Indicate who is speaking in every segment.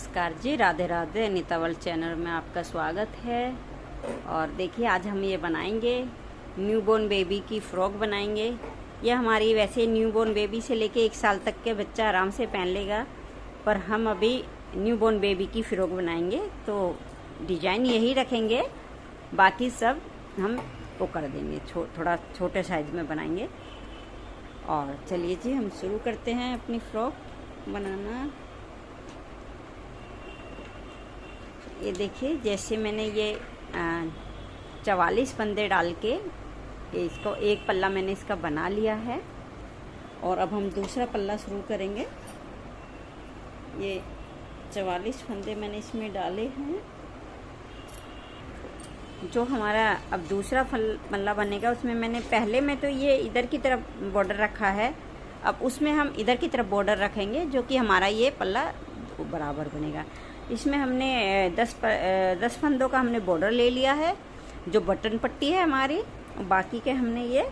Speaker 1: नमस्कार जी, Radhe Radhe. Anita world channel में आपका स्वागत है। और देखिए आज हम ये बनाएंगे न्यूबॉर्न बेबी की फ्रॉक बनाएंगे। यह हमारी वैसे न्यूबॉर्न बेबी से लेके 1 साल तक के बच्चा आराम से पहन लेगा, पर हम अभी न्यूबॉर्न बेबी की फ्रॉक बनाएंगे तो डिजाइन यही रखेंगे, बाकी सब हम वो कर देंगे, थोड़ा छोटे साइज में बनाएंगे। और चलिए जी हम शुरू करते हैं अपनी फ्रॉक बनाना। ये देखिए जैसे मैंने ये 44 फंदे डाल के इसको एक पल्ला मैंने इसका बना लिया है। और अब हम दूसरा पल्ला शुरू करेंगे। ये 44 फंदे मैंने इसमें डाले हैं। जो हमारा अब दूसरा पल्ला बनेगा उसमें मैंने पहले में तो ये इधर की तरफ बॉर्डर रखा है, अब उसमें हम इधर की तरफ बॉर्डर रखेंगे जो कि हमारा ये पल्ला बराबर बनेगा। इसमें हमने 10 फंदों का हमने बॉर्डर ले लिया है, जो बटन पट्टी है हमारी। बाकी के हमने ये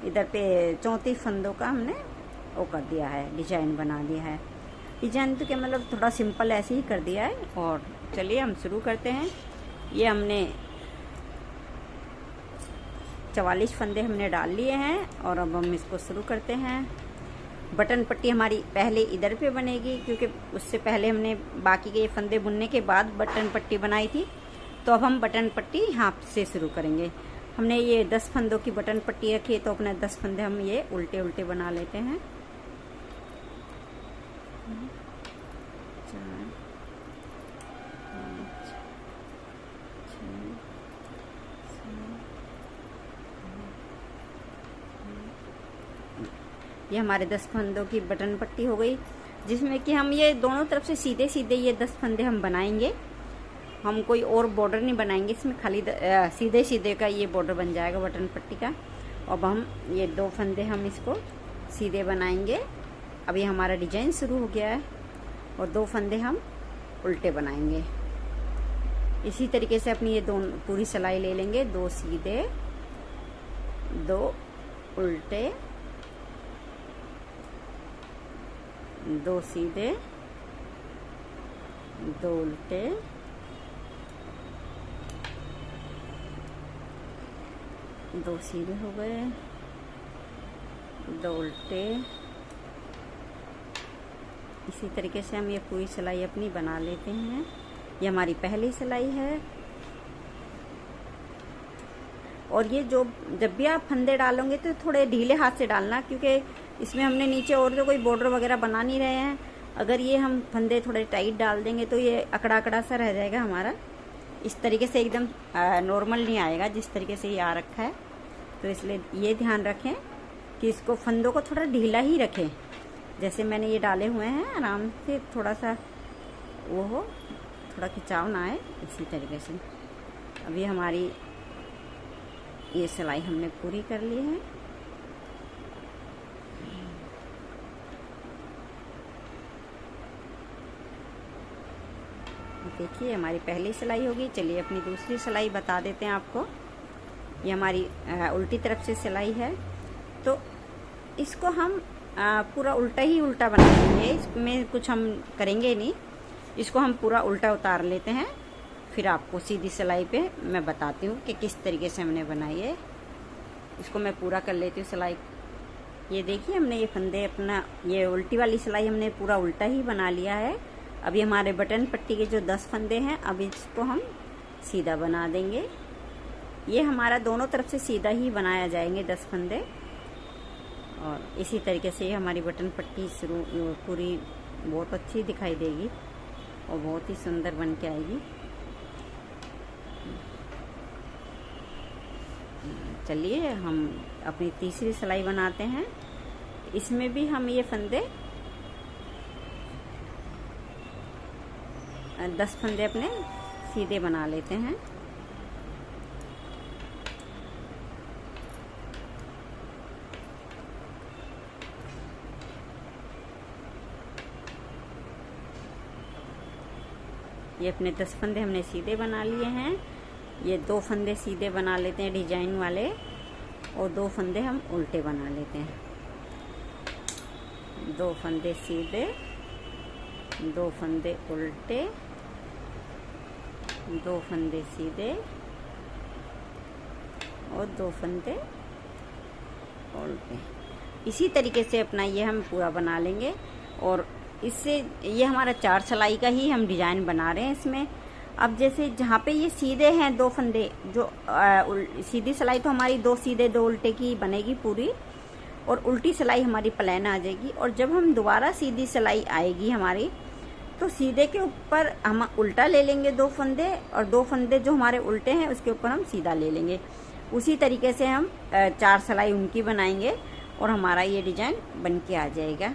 Speaker 1: इधर पे 34 फंदों का हमने वो कर दिया है, डिजाइन बना दिया है। डिजाइन तो क्या मतलब थोड़ा सिंपल ऐसे ही कर दिया है। और चलिए हम शुरू करते हैं। ये हमने 44 फंदे हमने डाल लिए हैं और अब हम इसको शुरू करते हैं। बटन पट्टी हमारी पहले इधर पे बनेगी, क्योंकि उससे पहले हमने बाकी के फंदे बुनने के बाद बटन पट्टी बनाई थी, तो अब हम बटन पट्टी यहाँ से शुरू करेंगे। हमने ये 10 फंदों की बटन पट्टी रखी है, तो अपने 10 फंदे हम ये उल्टे उल्टे बना लेते हैं। 4 5 6 ये हमारे 10 फंदों की बटन पट्टी हो गई, जिसमें कि हम ये दोनों तरफ से सीधे सीधे ये 10 फंदे हम बनाएंगे। हम कोई और बॉर्डर नहीं बनाएंगे इसमें, खाली सीधे सीधे का ये बॉर्डर बन जाएगा बटन पट्टी का। अब हम ये 2 फंदे हम इसको सीधे बनाएंगे। अब ये हमारा डिजाइन शुरू हो गया है और 2 फंदे हम उल्टे बनाएंगे। इसी तरीके से अपनी ये दोनों पूरी सिलाई ले लेंगे। 2 सीधे, 2 उल्टे, 2 सीधे, 2 उल्टे, 2 सीधे हो गए, 2 उल्टे। इसी तरीके से हम ये पूरी सिलाई अपनी बना लेते हैं। ये हमारी पहली सिलाई है। और ये जब भी आप फंदे डालोगे तो थोड़े ढीले हाथ से डालना, क्योंकि इसमें हमने नीचे और तो कोई बॉर्डर वगैरह बना नहीं रहे हैं। अगर ये हम फंदे थोड़े टाइट डाल देंगे तो ये अकड़ा अकड़ा सा रह जाएगा हमारा। इस तरीके से एकदम नॉर्मल नहीं आएगा जिस तरीके से ये आ रखा है। तो इसलिए ये ध्यान रखें कि इसको फंदों को थोड़ा ढीला ही रखें। जैसे मैंने ये डाले हुए हैं, आराम से थोड़ा सा वो हो, थोड़ा खिंचाव ना आए, इसी तरीके से। अभी हमारी ये सिलाई हमने पूरी कर ली है। देखिए हमारी पहली सिलाई होगी। चलिए अपनी दूसरी सिलाई बता देते हैं आपको। ये हमारी उल्टी तरफ से सिलाई है, तो इसको हम पूरा उल्टा ही उल्टा बनाएंगे। इसमें कुछ हम करेंगे नहीं, इसको हम पूरा उल्टा उतार लेते हैं। फिर आपको सीधी सिलाई पे मैं बताती हूँ कि किस तरीके से हमने बनाई है। इसको मैं पूरा कर लेती हूँ सिलाई। ये देखिए हमने ये फंदे अपना ये उल्टी वाली सिलाई हमने पूरा उल्टा ही बना लिया है। अभी हमारे बटन पट्टी के जो 10 फंदे हैं, अब इसको हम सीधा बना देंगे। ये हमारा दोनों तरफ से सीधा ही बनाया जाएंगे 10 फंदे। और इसी तरीके से हमारी बटन पट्टी शुरू पूरी बहुत अच्छी दिखाई देगी और बहुत ही सुंदर बन के आएगी। चलिए हम अपनी तीसरी सिलाई बनाते हैं। इसमें भी हम ये फंदे 10 फंदे अपने सीधे बना लेते हैं। ये अपने 10 फंदे हमने सीधे बना लिए हैं। ये 2 फंदे सीधे बना लेते हैं डिजाइन वाले, और 2 फंदे हम उल्टे बना लेते हैं। 2 फंदे सीधे, 2 फंदे उल्टे, 2 फंदे सीधे और 2 फंदे उल्टे। इसी तरीके से अपना ये हम पूरा बना लेंगे। और इससे ये हमारा 4 सिलाई का ही हम डिजाइन बना रहे हैं इसमें। अब जैसे जहाँ पे ये सीधे हैं 2 फंदे, जो सीधी सिलाई तो हमारी 2 सीधे 2 उल्टे की बनेगी पूरी, और उल्टी सिलाई हमारी प्लेन आ जाएगी। और जब हम दोबारा सीधी सिलाई आएगी हमारी, तो सीधे के ऊपर हम उल्टा ले लेंगे 2 फंदे, और 2 फंदे जो हमारे उल्टे हैं उसके ऊपर हम सीधा ले लेंगे। उसी तरीके से हम 4 सिलाई उनकी बनाएंगे और हमारा ये डिजाइन बन के आ जाएगा।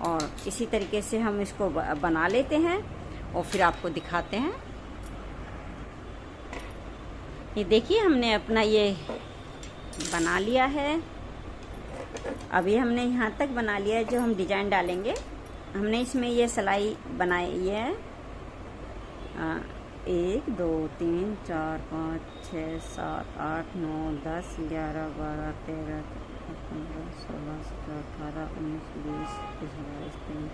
Speaker 1: और इसी तरीके से हम इसको बना लेते हैं और फिर आपको दिखाते हैं। ये देखिए हमने अपना ये बना लिया है। अभी हमने यहाँ तक बना लिया है जो हम डिजाइन डालेंगे। हमने इसमें ये सिलाई बनाई है 1 2 3 4 5 6 7 8 9 10 11 12 13 15 16 17 18 19 20 21 22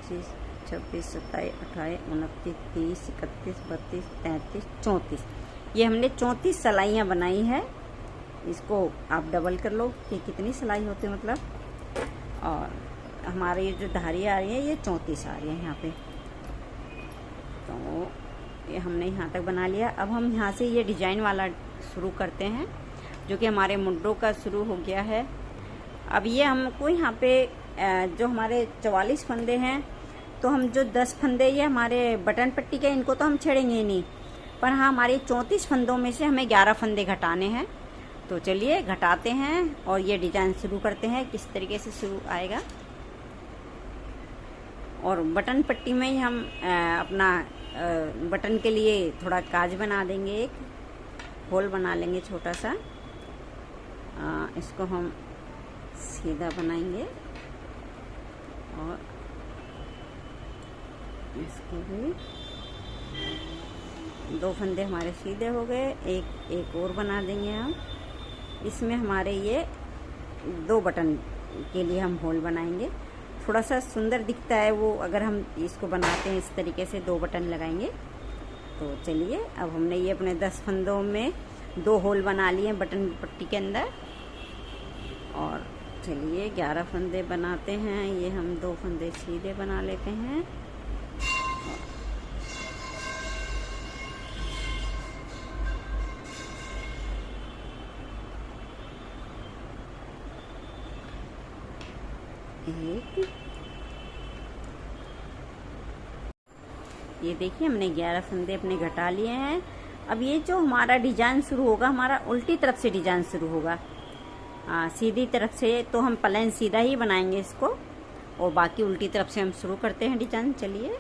Speaker 1: 23 26 27 28 29 30 31 32 33 34। ये हमने 34 सिलाइयाँ बनाई है। इसको आप डबल कर लो कि कितनी सिलाई होती है मतलब। और हमारे ये जो धारी आ रही है ये 34 आ रही है यहाँ पे। तो ये हमने यहाँ तक बना लिया। अब हम यहाँ से ये डिजाइन वाला शुरू करते हैं जो कि हमारे मुंडों का शुरू हो गया है। अब ये हमको यहाँ पे जो हमारे 44 फंदे हैं, तो हम जो 10 फंदे ये हमारे बटन पट्टी के, इनको तो हम छेड़ेंगे ही नहीं, पर हाँ हमारे 34 फंदों में से हमें 11 फंदे घटाने हैं। तो चलिए घटाते हैं और ये डिजाइन शुरू करते हैं। किस तरीके से शुरू आएगा। और बटन पट्टी में ही हम अपना बटन के लिए थोड़ा काज बना देंगे, एक होल बना लेंगे छोटा सा। इसको हम सीधा बनाएंगे और इसको भी 2 फंदे हमारे सीधे हो गए। एक और बना देंगे हम। इसमें हमारे ये 2 बटन के लिए हम होल बनाएंगे। थोड़ा सा सुंदर दिखता है वो अगर हम इसको बनाते हैं इस तरीके से 2 बटन लगाएंगे। तो चलिए अब हमने ये अपने 10 फंदों में 2 होल बना लिए बटन पट्टी के अंदर। और चलिए 11 फंदे बनाते हैं। ये हम 2 फंदे सीधे बना लेते हैं। ये देखिए हमने 11 फंदे अपने घटा लिए हैं। अब ये जो हमारा डिजाइन शुरू होगा, हमारा उल्टी तरफ से डिजाइन शुरू होगा। सीधी तरफ से तो हम प्लेन सीधा ही बनाएंगे इसको, और बाकी उल्टी तरफ से हम शुरू करते हैं डिजाइन। चलिए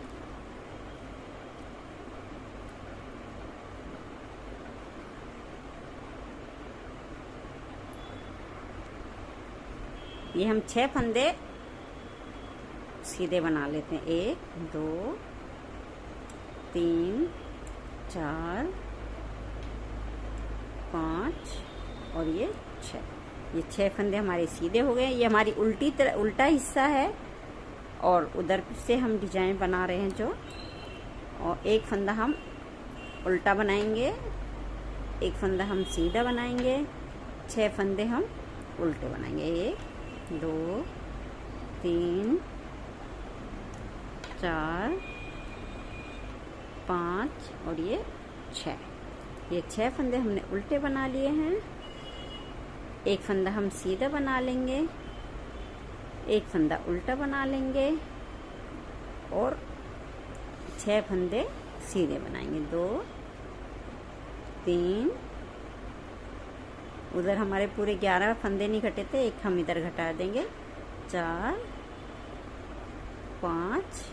Speaker 1: ये हम 6 फंदे सीधे बना लेते हैं। 1 2 3 4 5 और ये 6। ये 6 फंदे हमारे सीधे हो गए। ये हमारी उल्टा हिस्सा है और उधर से हम डिजाइन बना रहे हैं जो। और 1 फंदा हम उल्टा बनाएंगे, 1 फंदा हम सीधा बनाएंगे, 6 फंदे हम उल्टे बनाएंगे। 1 2 3 4 5 और ये 6। ये 6 फंदे हमने उल्टे बना लिए हैं। 1 फंदा हम सीधा बना लेंगे, 1 फंदा उल्टा बना लेंगे और 6 फंदे सीधे बनाएंगे। 2 3 उधर हमारे पूरे 11 फंदे नहीं घटे थे, 1 हम इधर घटा देंगे। 4 5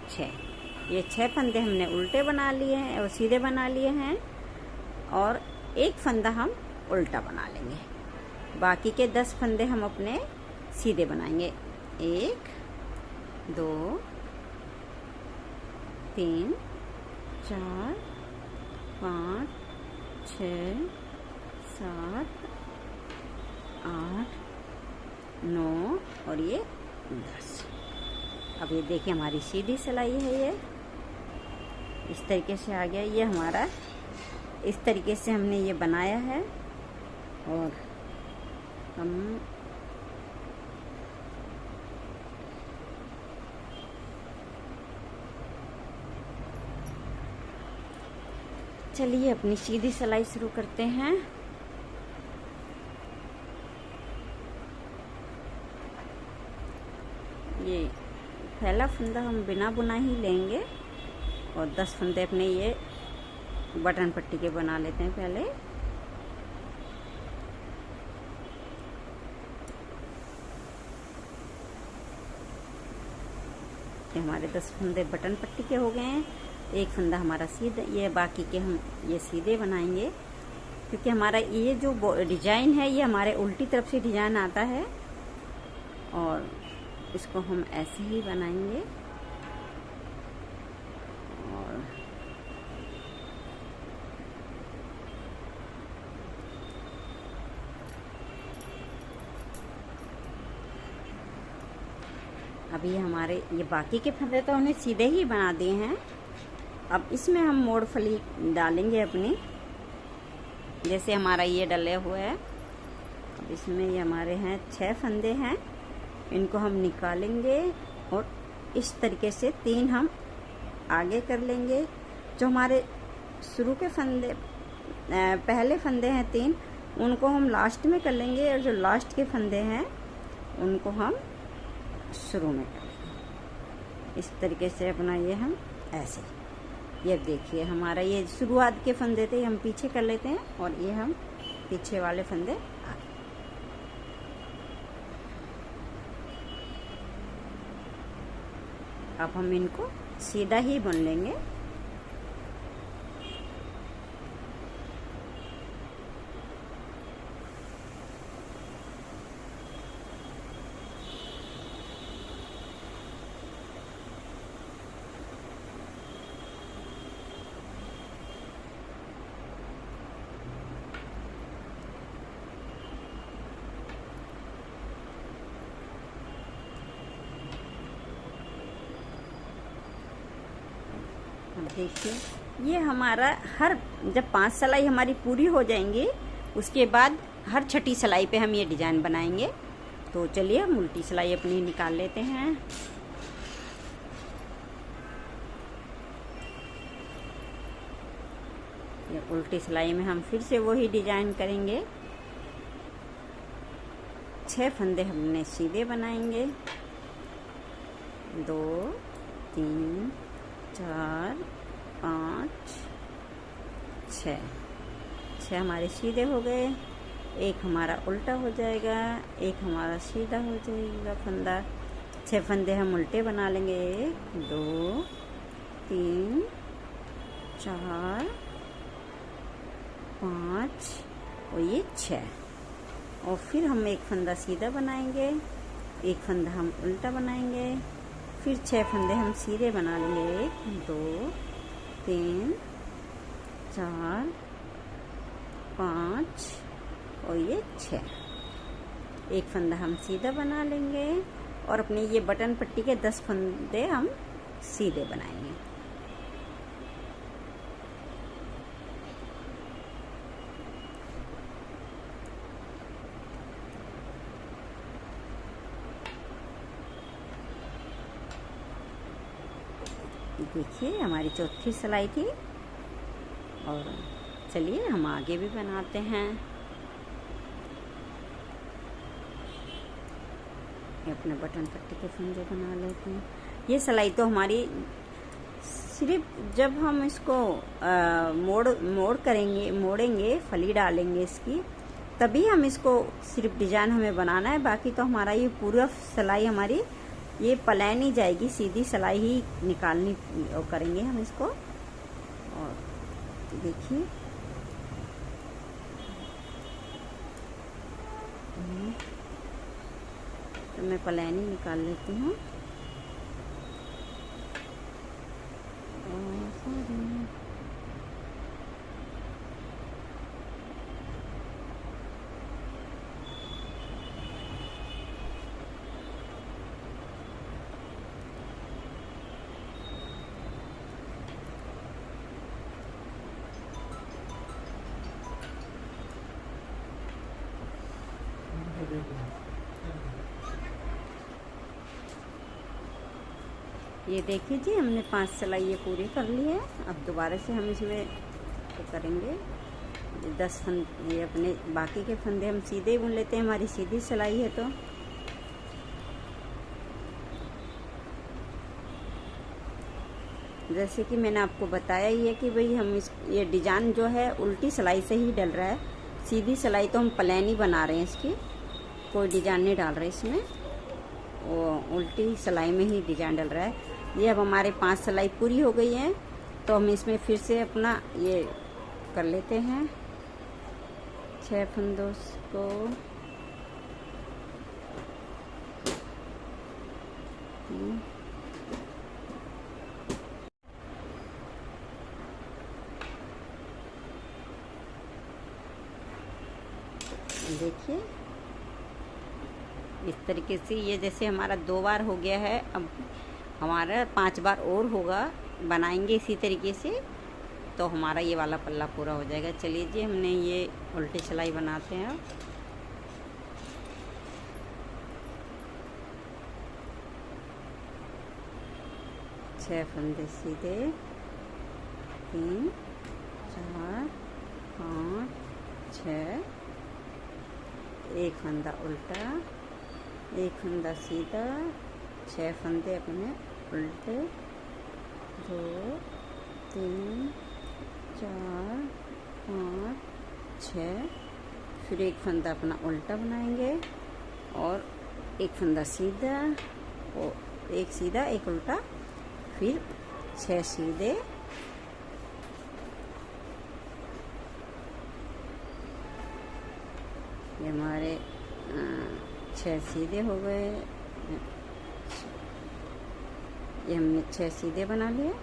Speaker 1: 6। ये 6 फंदे हमने उल्टे बना लिए हैं और सीधे बना लिए हैं, और 1 फंदा हम उल्टा बना लेंगे। बाकी के 10 फंदे हम अपने सीधे बनाएंगे। 1 2 3 4 5 6 7 8 9 और ये 10। अब ये देखिए हमारी सीधी सिलाई है, ये इस तरीके से आ गया। ये हमारा इस तरीके से हमने ये बनाया है। और हम चलिए अपनी सीधी सिलाई शुरू करते हैं। ये पहला फंदा हम बिना बुना ही लेंगे और 10 फंदे अपने ये बटन पट्टी के बना लेते हैं पहले। ये हमारे 10 फंदे बटन पट्टी के हो गए हैं। एक फंदा हमारा सीधा, ये बाकी के हम ये सीधे बनाएंगे, क्योंकि हमारा ये जो डिजाइन है ये हमारे उल्टी तरफ से डिजाइन आता है और इसको हम ऐसे ही बनाएंगे। और अभी हमारे ये बाकी के फंदे तो हमने सीधे ही बना दिए हैं। अब इसमें हम मोड़ फली डालेंगे अपनी, जैसे हमारा ये डले हुए है। अब इसमें ये हमारे हैं 6 फंदे हैं, इनको हम निकालेंगे और इस तरीके से 3 हम आगे कर लेंगे। जो हमारे शुरू के फंदे पहले फंदे हैं 3, उनको हम लास्ट में कर लेंगे और जो लास्ट के फंदे हैं उनको हम शुरू में कर लेंगे। इस तरीके से अपना ये हम ऐसे, ये देखिए हमारा ये शुरुआत के फंदे थे हम पीछे कर लेते हैं और ये हम पीछे वाले फंदे आगे। अब हम इनको सीधा ही बुन लेंगे। देखिए ये हमारा जब 5 सिलाई हमारी पूरी हो जाएंगी उसके बाद हर छठी सिलाई पे हम ये डिजाइन बनाएंगे। तो चलिए हम उल्टी सिलाई अपनी निकाल लेते हैं। ये उल्टी सिलाई में हम फिर से वही डिजाइन करेंगे। 6 फंदे हमने सीधे बनाएंगे, 2 3 4 5 6 हमारे सीधे हो गए। एक हमारा उल्टा हो जाएगा, एक हमारा सीधा हो जाएगा फंदा। 6 फंदे हम उल्टे बना लेंगे, 1 2 3 4 5 और ये 6। और फिर हम एक फंदा सीधा बनाएंगे, एक फंदा हम उल्टा बनाएंगे, फिर 6 फंदे हम सीधे बना लेंगे, 1 2 3 4 5 और ये 6। एक फंदा हम सीधा बना लेंगे और अपने ये बटन पट्टी के 10 फंदे हम सीधे बनाएंगे। देखिए हमारी चौथी सिलाई थी। और चलिए हम आगे भी बनाते हैं। अपने बटन पट्टी के फंदे बना लेते हैं। ये सिलाई तो हमारी सिर्फ जब हम इसको मोड़ेंगे, फली डालेंगे इसकी, तभी हम इसको सिर्फ डिजाइन हमें बनाना है। बाकी तो हमारा ये पूरा सिलाई हमारी ये प्लेन ही जाएगी, सीधी सिलाई ही निकालनी और करेंगे हम इसको। और देखिए तो मैं प्लेन ही निकाल लेती हूँ। ये देखिए जी, हमने 5 सिलाई ये पूरी कर ली है। अब दोबारा से हम इसमें तो करेंगे 10 फंदे, ये अपने बाकी के फंदे हम सीधे ही बुन लेते हैं, हमारी सीधी सिलाई है। तो जैसे कि मैंने आपको बताया ही है कि भाई हम ये डिजाइन जो है उल्टी सिलाई से ही डल रहा है। सीधी सिलाई तो हम प्लेन ही बना रहे हैं, इसकी कोई डिजाइन नहीं डाल रहे इसमें, वो उल्टी सिलाई में ही डिजाइन डल रहा है। ये अब हमारे 5 सिलाई पूरी हो गई है, तो हम इसमें फिर से अपना ये कर लेते हैं 6 फंदों को। देखिए इस तरीके से, ये जैसे हमारा 2 बार हो गया है, अब हमारा 5 बार और होगा, बनाएंगे इसी तरीके से, तो हमारा ये वाला पल्ला पूरा हो जाएगा। चलिए जी, हमने ये उल्टी सिलाई बनाते हैं। अब 6 फंदे सीधे, 3 4 5 6, एक फंदा उल्टा, एक फंदा सीधा, 6 फंदे अपने उल्टे, 2 3 4 5 6, फिर एक फंदा अपना उल्टा बनाएंगे और एक फंदा सीधा और एक सीधा एक उल्टा, फिर 6 सीधे, ये हमारे 6 सीधे हो गए। ये हमने 6 सीधे बना लिए,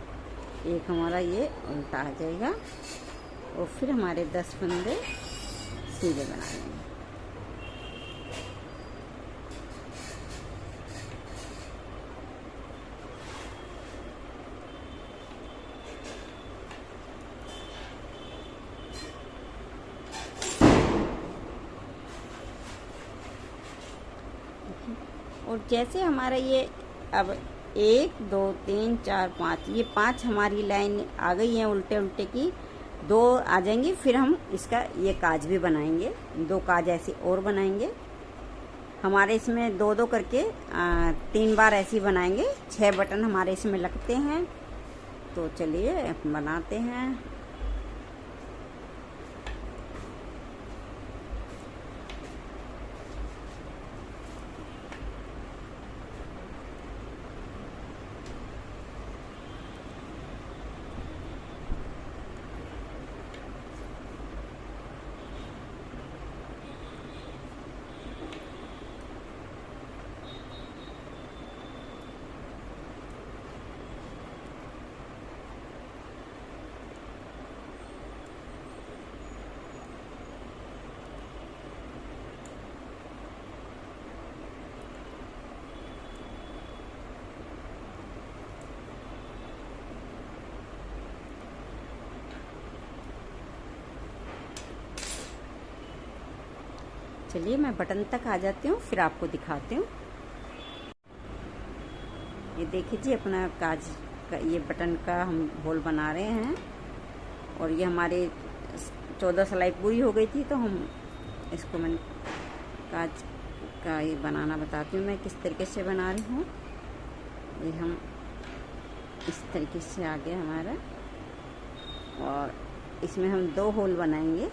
Speaker 1: एक हमारा ये उल्टा आ जाएगा और फिर हमारे 10 फंदे सीधे बना लेंगे। और जैसे हमारा ये अब 1 2 3 4 5, ये 5 हमारी लाइन आ गई है उल्टे उल्टे की, 2 आ जाएंगी, फिर हम इसका ये काज भी बनाएंगे, 2 काज ऐसे और बनाएंगे। हमारे इसमें 2-2 करके 3 बार ऐसे बनाएंगे। 6 बटन हमारे इसमें लगते हैं, तो चलिए बनाते हैं। चलिए मैं बटन तक आ जाती हूँ, फिर आपको दिखाती हूँ। ये देखिए जी, अपना काज का ये बटन का हम होल बना रहे हैं, और ये हमारे 14 सिलाई पूरी हो गई थी, तो हम इसको मैं काज का ये बनाना बताती हूँ मैं किस तरीके से बना रही हूँ। ये हम इस तरीके से आ गया हमारा, और इसमें हम 2 होल बनाएंगे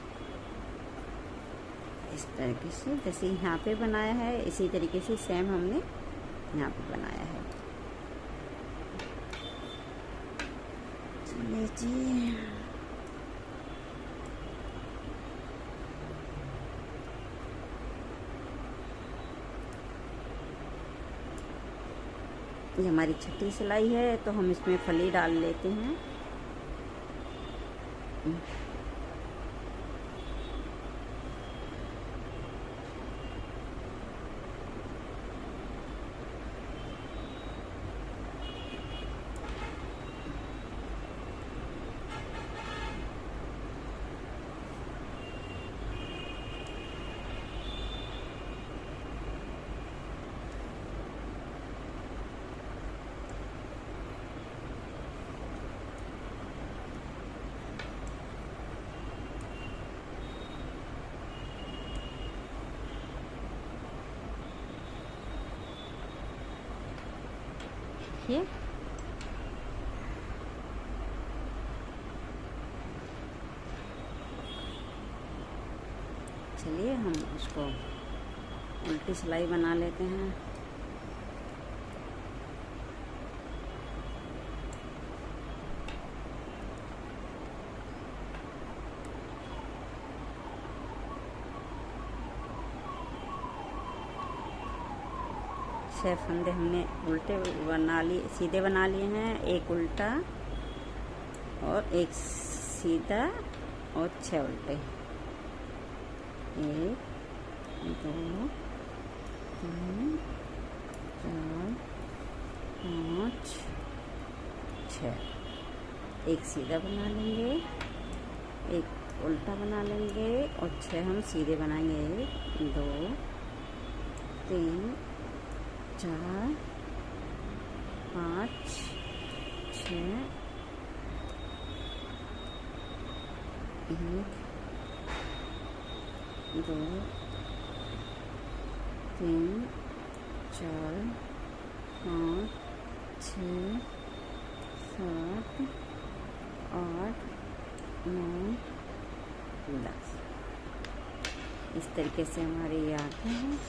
Speaker 1: इस तरीके से, जैसे यहाँ पे बनाया है इसी तरीके से सेम हमने यहाँ पे बनाया है। चलिए जी, ये हमारी छठी सिलाई है, तो हम इसमें फली डाल लेते हैं। देखिए चलिए हम उसको उल्टी सिलाई बना लेते हैं। छह फंदे हमने उल्टे बना लिए, सीधे बना लिए हैं, एक उल्टा और एक सीधा और 6 उल्टे। 1 2 3 4 5 6। एक सीधा बना लेंगे, एक उल्टा बना लेंगे और 6 हम सीधे बनाएंगे। 1 2 3 4 5 6 1 2 3 4 5 6 7 8 9 10। इस तरीके से हमारे ये आते हैं।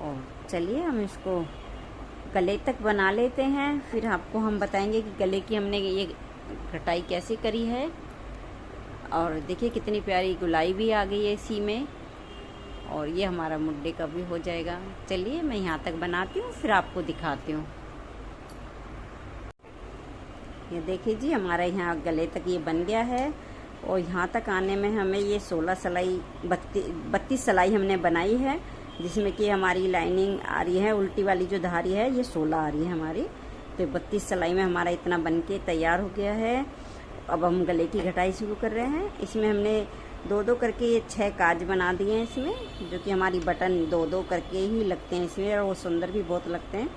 Speaker 1: और चलिए हम इसको गले तक बना लेते हैं, फिर आपको हम बताएंगे कि गले की हमने ये कटाई कैसे करी है। और देखिए कितनी प्यारी गुलाई भी आ गई है इसी में, और ये हमारा मुड्डे का भी हो जाएगा। चलिए मैं यहाँ तक बनाती हूँ फिर आपको दिखाती हूँ। ये देखिए जी हमारा यहाँ गले तक ये बन गया है, और यहाँ तक आने में हमें ये 16 सिलाई 32 सिलाई हमने बनाई है, जिसमें कि हमारी लाइनिंग आ रही है, उल्टी वाली जो धारी है ये 16 आ रही है हमारी। तो 32 सिलाई में हमारा इतना बन के तैयार हो गया है। अब हम गले की घटाई शुरू कर रहे हैं। इसमें हमने 2-2 करके ये 6 काज बना दिए हैं इसमें, जो कि हमारी बटन 2-2 करके ही लगते हैं इसमें, और वो सुंदर भी बहुत लगते हैं।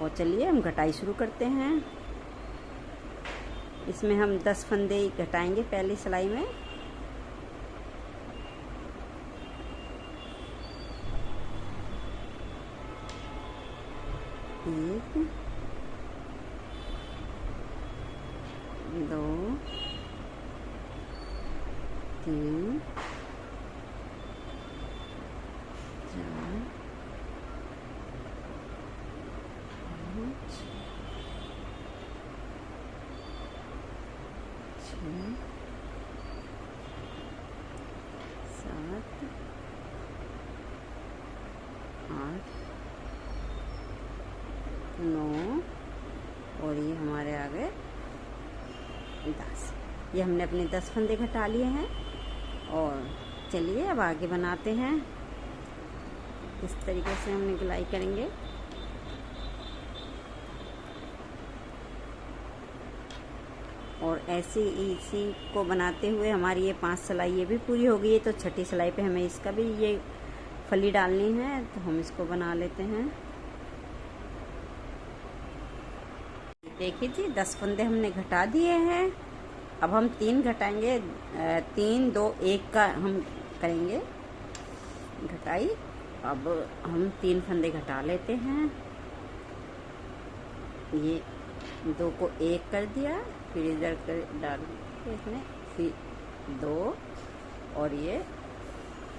Speaker 1: और चलिए हम घटाई शुरू करते हैं। इसमें हम 10 फंदे घटाएंगे पहली सिलाई में। 1 2 3 4 5 6 7 8 9 और ये हमारे आ गए 10। ये हमने अपने 10 फंदे घटा लिए हैं। और चलिए अब आगे बनाते हैं। इस तरीके से हमने गुलाई करेंगे। और ऐसे इसी को बनाते हुए हमारी ये 5 सिलाई ये भी पूरी हो गई है। तो छठी सिलाई पे हमें इसका भी ये फली डालनी है, तो हम इसको बना लेते हैं। देखिए जी 10 फंदे हमने घटा दिए हैं। अब हम 3 घटाएंगे, 3 2 1 का हम करेंगे घटाई। अब हम 3 फंदे घटा लेते हैं। ये 2 को 1 कर दिया, फिर इधर कर डाल के इसमें, फिर 2 और ये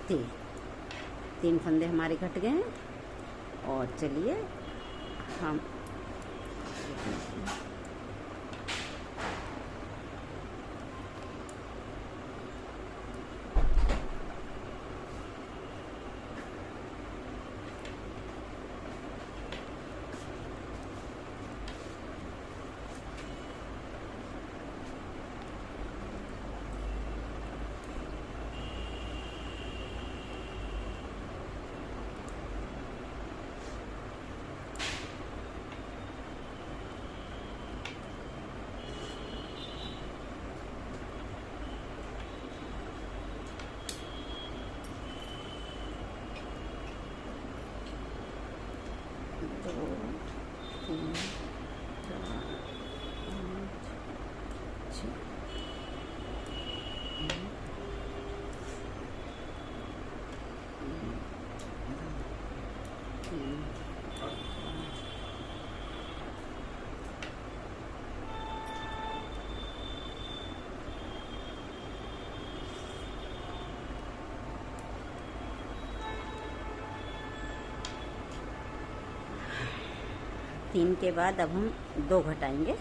Speaker 1: 3 फंदे हमारे घट गए हैं। और चलिए हम 3 के बाद अब हम 2 घटाएंगे।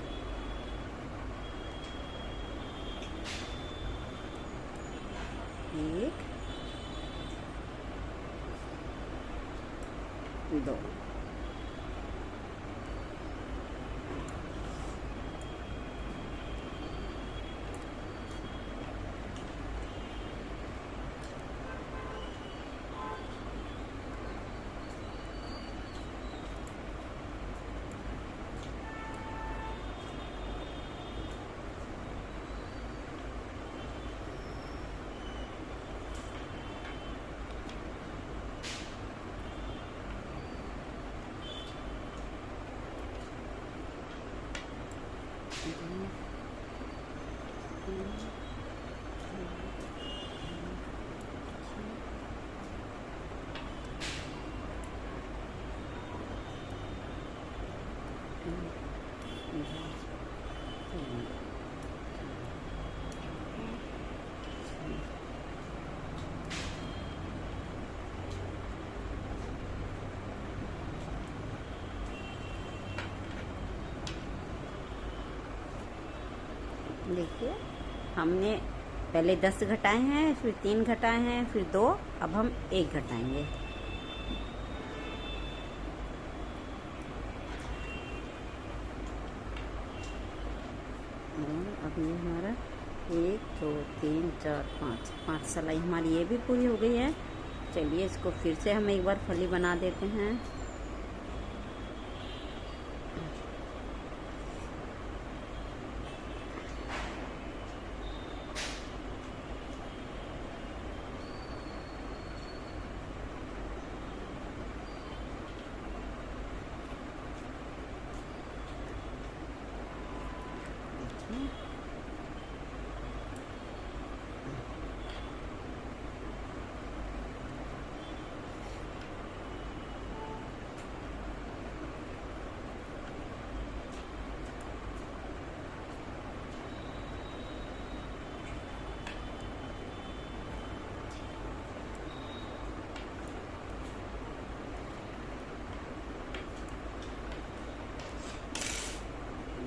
Speaker 1: एक, 2। देखिए हमने पहले 10 घटाए हैं, फिर 3 घटाए हैं, फिर 2, अब हम 1 घटाएंगे। अब ये हमारा 1 2 3 4 5 सिलाई हमारी ये भी पूरी हो गई है। चलिए इसको फिर से हम एक बार फली बना देते हैं।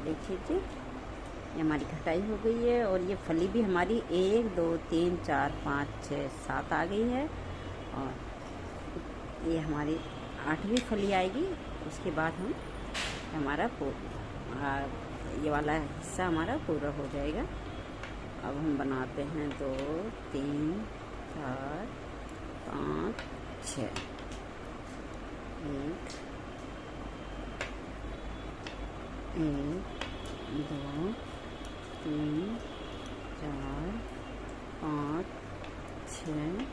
Speaker 1: देखिए जी ये हमारी घटाई हो गई है और ये फली भी हमारी 1 2 3 4 5 6 7 आ गई है और ये हमारी 8वीं फली आएगी। उसके बाद हम हमारा ये वाला हिस्सा हमारा पूरा हो जाएगा। अब हम बनाते हैं 2 3 4 5 6 1 2 3 4 5 6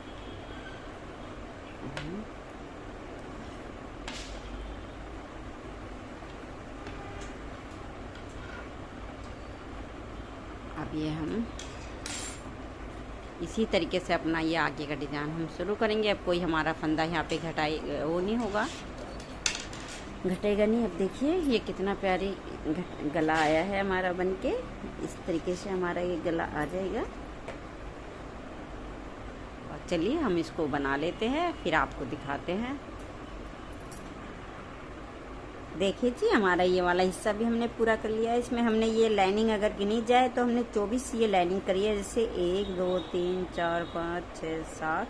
Speaker 1: अब ये हम इसी तरीके से अपना ये आगे का डिज़ाइन हम शुरू करेंगे। अब कोई हमारा फंदा यहाँ पे घटाई वो नहीं होगा, घटेगा नहीं। अब देखिए ये कितना प्यारी गला आया है हमारा बनके। इस तरीके से हमारा ये गला आ जाएगा। और चलिए हम इसको बना लेते हैं, फिर आपको दिखाते हैं। देखिए जी हमारा ये वाला हिस्सा भी हमने पूरा कर लिया है। इसमें हमने ये लाइनिंग अगर गिनी जाए तो हमने 24 ये लाइनिंग करी है। जैसे 1 2 3 4 5 6 7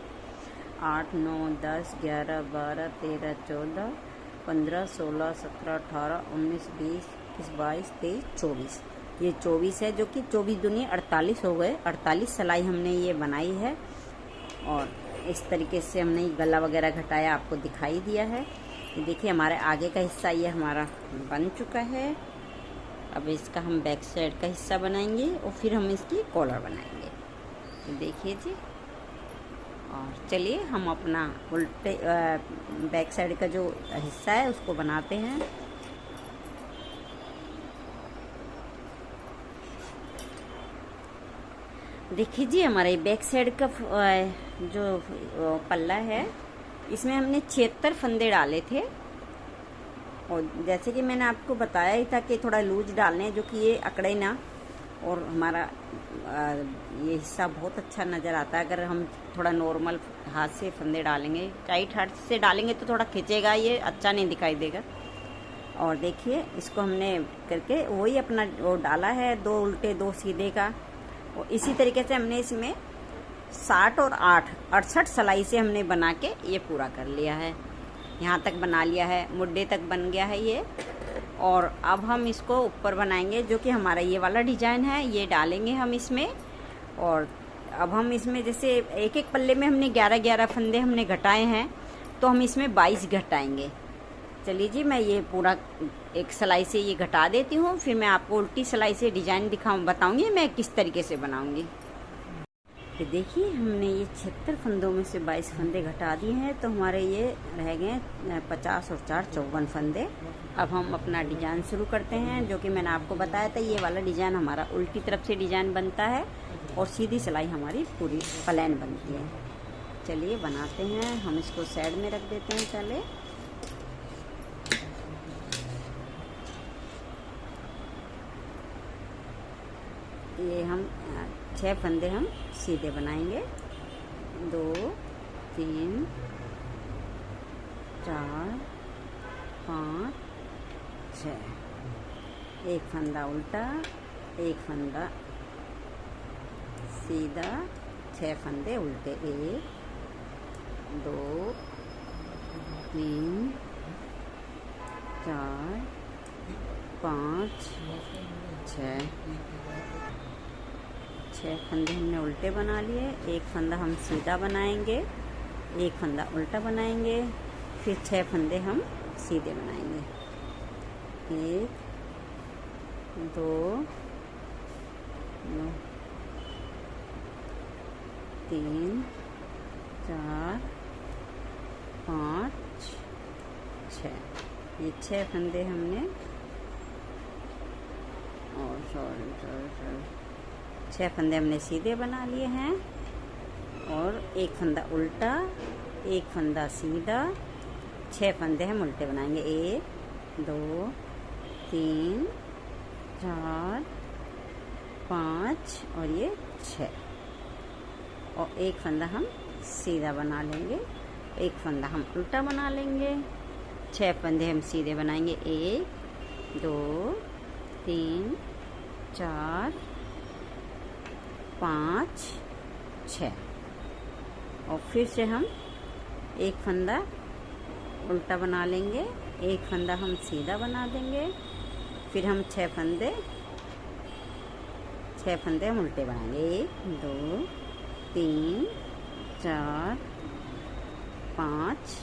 Speaker 1: 8 9 10 11 12 13 14 15 16 17 18 19 20 21 22 23 24। ये 24 है, जो कि 24 दूनी 48 हो गए। 48 सिलाई हमने ये बनाई है और इस तरीके से हमने गला वगैरह घटाया, आपको दिखाई दिया है। ये देखिए हमारे आगे का हिस्सा ये हमारा बन चुका है। अब इसका हम बैक साइड का हिस्सा बनाएंगे और फिर हम इसकी कॉलर बनाएंगे। तो देखिए जी, और चलिए हम अपना उल्टे बैक साइड का जो हिस्सा है उसको बनाते हैं। देखिए जी हमारा ये बैक साइड का जो पल्ला है इसमें हमने 76 फंदे डाले थे। और जैसे कि मैंने आपको बताया ही था कि थोड़ा लूज डालने, जो कि ये अकड़े ना, और हमारा ये हिस्सा बहुत अच्छा नज़र आता है। अगर हम थोड़ा नॉर्मल हाथ से फंदे डालेंगे, टाइट हाथ से डालेंगे तो थोड़ा खिंचेगा, ये अच्छा नहीं दिखाई देगा। और देखिए इसको हमने करके वही अपना वो डाला है, 2 उल्टे 2 सीधे का। और इसी तरीके से हमने इसमें 60 और 8 68 सिलाई से हमने बना के ये पूरा कर लिया है। यहाँ तक बना लिया है, मुड्डे तक बन गया है ये। और अब हम इसको ऊपर बनाएंगे, जो कि हमारा ये वाला डिजाइन है, ये डालेंगे हम इसमें। और अब हम इसमें जैसे एक एक पल्ले में हमने 11-11 फंदे हमने घटाए हैं, तो हम इसमें 22 घटाएंगे। चलिए जी, मैं ये पूरा एक सिलाई से ये घटा देती हूँ, फिर मैं आपको उल्टी सिलाई से डिजाइन बताऊंगी मैं किस तरीके से बनाऊंगी। तो देखिए हमने ये 76 फंदों में से 22 फंदे घटा दिए हैं, तो हमारे ये रह गए 50 और 4 54 फंदे। अब हम अपना डिजाइन शुरू करते हैं, जो कि मैंने आपको बताया था ये वाला डिजाइन हमारा उल्टी तरफ से डिजाइन बनता है और सीधी सिलाई हमारी पूरी प्लेन बनती है। चलिए बनाते हैं, हम इसको साइड में रख देते हैं पहले। ये हम 6 फंदे हम सीधे बनाएंगे, 2 3 4 5 6। एक फंदा उल्टा, एक फंदा सीधा, 6 फंदे उल्टे, 1 2 3 4 5 6 फंदे हमने उल्टे बना लिए। एक फंदा हम सीधा बनाएंगे, एक फंदा उल्टा बनाएंगे, फिर 6 फंदे हम सीधे बनाएंगे। 1 2 3 4 5 6। ये 6 फंदे हमने और 6 फंदे हमने सीधे बना लिए हैं। और एक फंदा उल्टा, एक फंदा सीधा, 6 फंदे हम उल्टे बनाएंगे। 1 2 3 4 5 और ये 6। और एक फंदा हम सीधा बना लेंगे, एक फंदा हम उल्टा बना लेंगे। 6 फंदे हम सीधे बनाएंगे, 1 2 3 4 5 6। और फिर से हम एक फंदा उल्टा बना लेंगे, एक फंदा हम सीधा बना देंगे, फिर हम 6 फंदे हम उल्टे बनाएंगे। 1 2 3 4 5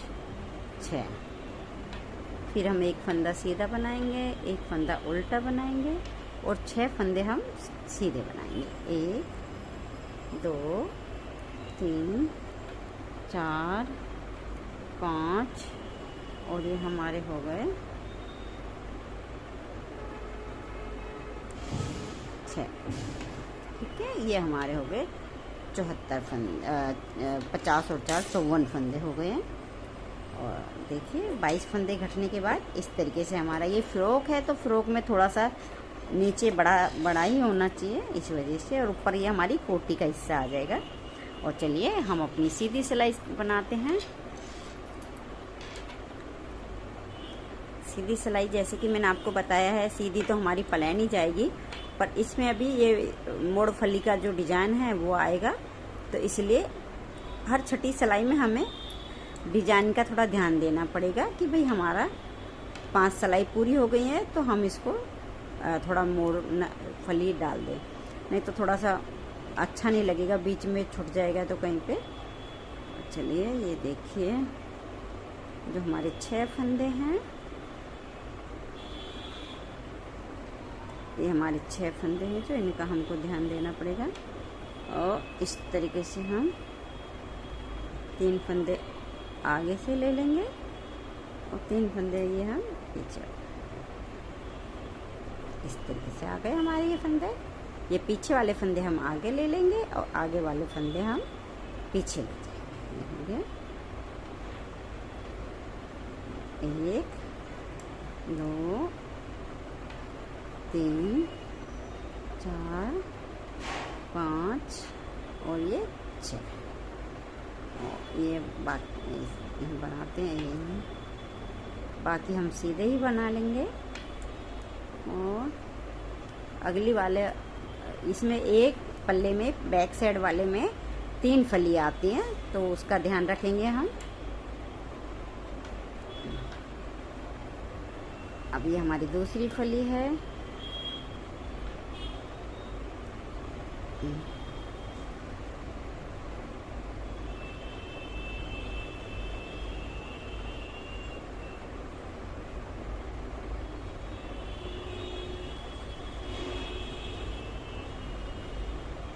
Speaker 1: 6। फिर हम एक फंदा सीधा बनाएंगे, एक फंदा उल्टा बनाएंगे और 6 फंदे हम सीधे बनाएंगे। 1 2 3 4 5 और ये हमारे हो गए 6। ठीक है, ये हमारे हो गए 74 फंदे, 50 और 4 54 फंदे हो गए हैं। और देखिए 22 फंदे घटने के बाद इस तरीके से हमारा ये फ्रॉक है, तो फ्रॉक में थोड़ा सा नीचे बड़ा ही होना चाहिए इस वजह से, और ऊपर ये हमारी कोटी का हिस्सा आ जाएगा। और चलिए हम अपनी सीधी सिलाई बनाते हैं। सीधी सिलाई जैसे कि मैंने आपको बताया है, सीधी तो हमारी प्लेन ही जाएगी, पर इसमें अभी ये मोड़ फली का जो डिजाइन है वो आएगा, तो इसलिए हर छठी सिलाई में हमें डिजाइन का थोड़ा ध्यान देना पड़ेगा कि भाई हमारा 5 सिलाई पूरी हो गई है, तो हम इसको थोड़ा मोड़ फली डाल दें, नहीं तो थोड़ा सा अच्छा नहीं लगेगा, बीच में छूट जाएगा तो कहीं पे। चलिए ये देखिए जो हमारे 6 फंदे हैं, ये हमारे 6 फंदे हैं जो इनका हमको ध्यान देना पड़ेगा। और इस तरीके से हम 3 फंदे आगे से ले लेंगे और 3 फंदे ये हम पीछे। इस तरीके से आ गए हमारे ये फंदे। ये पीछे वाले फंदे हम आगे ले लेंगे और आगे वाले फंदे हम पीछे ले जाएंगे। 1 2 3 4 5 और ये 6। ये बाकी बनाते हैं, बाकी हम सीधे ही बना लेंगे। और अगली वाले इसमें एक पल्ले में बैक साइड वाले में 3 फली आती हैं, तो उसका ध्यान रखेंगे हम। अब ये हमारी दूसरी फली है।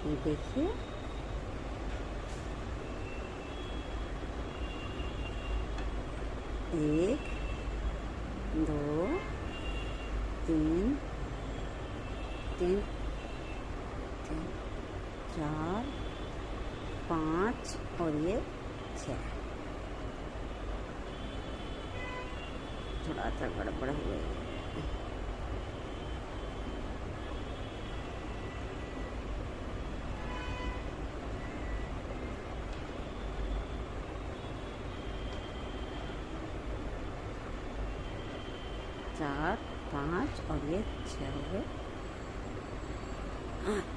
Speaker 1: ये देखिए, एक, 2, 3, 4, 5 और ये 6। थोड़ा सा गड़बड़ हो गई। चार, 5 और ये 6 हो गए।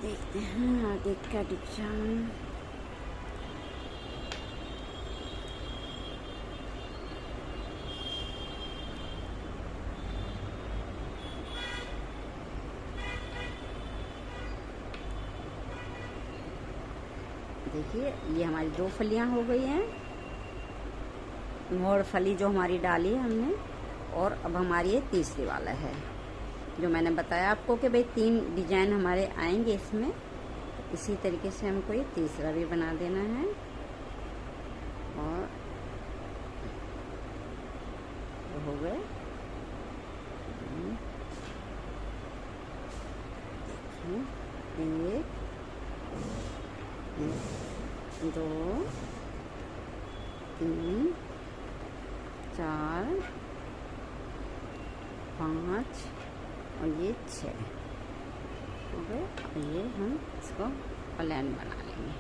Speaker 1: देखते हैं आगे का डिजाइन। देखिए, ये हमारी 2 फलियां हो गई हैं, मोड़ फली जो हमारी डाली है हमने। और अब हमारी ये तीसरी वाला है, जो मैंने बताया आपको कि भाई 3 डिजाइन हमारे आएंगे इसमें। इसी तरीके से हमको ये तीसरा भी बना देना है। और हो गए। देखिए, 1, 2, 3, 4, 5 और ये 6 हो गए। अब ये हम इसको प्लेन बना लेंगे।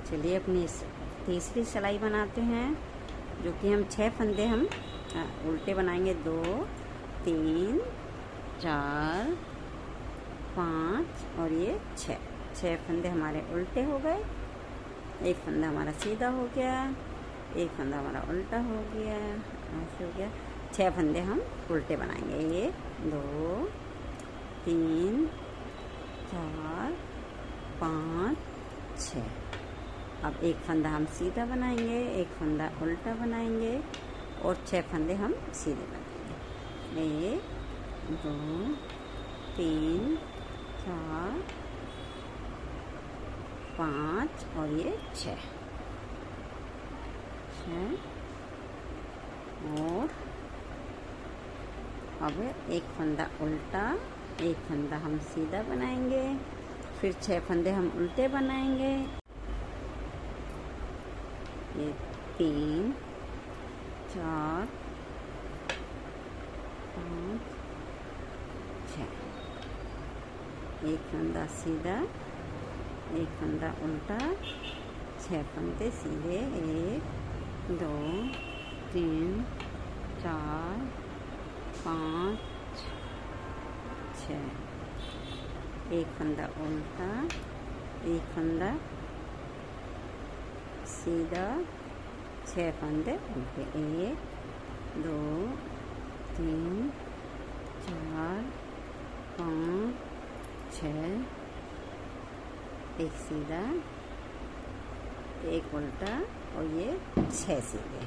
Speaker 1: चलिए अपनी तीसरी सिलाई बनाते हैं, जो कि हम 6 फंदे हम उल्टे बनाएंगे। 2, 3, 4, 5 और ये 6 फंदे हमारे उल्टे हो गए। एक फंदा हमारा सीधा हो गया, एक फंदा हमारा उल्टा हो गया, ऐसे हो गया। 6 फंदे हम उल्टे बनाएंगे। 1, 2, 3, 4, 5, 6। अब एक फंदा हम सीधा बनाएंगे, एक फंदा उल्टा बनाएंगे और 6 फंदे हम सीधे बनाएंगे। 1, 2, 3, 4, 5 और ये 6। और अब एक फंदा उल्टा, एक फंदा हम सीधा बनाएंगे, फिर 6 फंदे हम उल्टे बनाएंगे। ये 3, 4, 5, 6। एक फंदा सीधा, एक फंदा उल्टा, 6 फंदे सीधे। 1, 2, 3, 4, 5, 6। एक फंदा उल्टा, एक फंदा सीधा, 6 फंदे उल्टे। 1, 2, 3, 4, 5, 6। एक सीधा, एक उल्टा और ये 6 सीधे।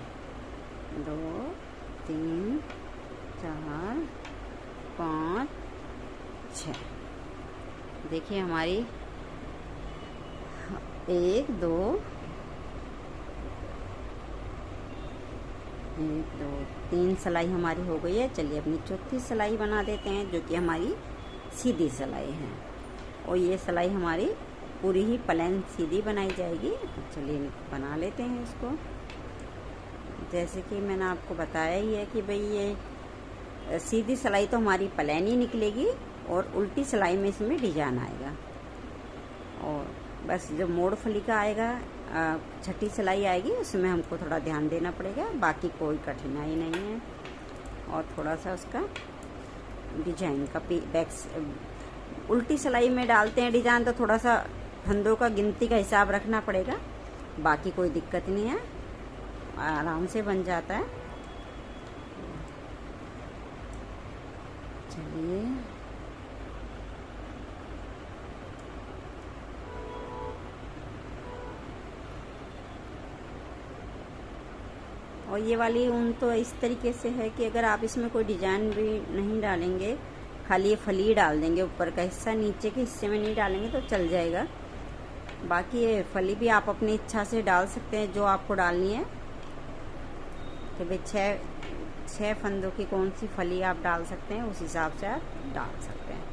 Speaker 1: 2, 3, 4, 5, 6। देखिए हमारी 1, 2, 3 सिलाई हमारी हो गई है। चलिए अपनी चौथी सिलाई बना देते हैं, जो कि हमारी सीधी सिलाई है। और ये सिलाई हमारी पूरी ही प्लेन सीधी बनाई जाएगी। चलिए बना लेते हैं इसको। जैसे कि मैंने आपको बताया ही है कि भाई ये सीधी सिलाई तो हमारी प्लेन ही निकलेगी और उल्टी सिलाई में इसमें डिजाइन आएगा। और बस जो मोड़ फली का आएगा, छठी सिलाई आएगी, उसमें हमको थोड़ा ध्यान देना पड़ेगा, बाकी कोई कठिनाई नहीं है। और थोड़ा सा उसका डिजाइन का बैक उल्टी सिलाई में डालते हैं डिजाइन, तो थोड़ा सा फंदों का गिनती का हिसाब रखना पड़ेगा, बाकी कोई दिक्कत नहीं है, आराम से बन जाता है। चलिए और ये वाली ऊन तो इस तरीके से है कि अगर आप इसमें कोई डिजाइन भी नहीं डालेंगे, खाली ये फली डाल देंगे, ऊपर का हिस्सा नीचे के हिस्से में नहीं डालेंगे तो चल जाएगा। बाकी ये फली भी आप अपनी इच्छा से डाल सकते हैं, जो आपको डालनी है कि भाई छह फंदों की कौन सी फली आप डाल सकते हैं, उस हिसाब से आप डाल सकते हैं।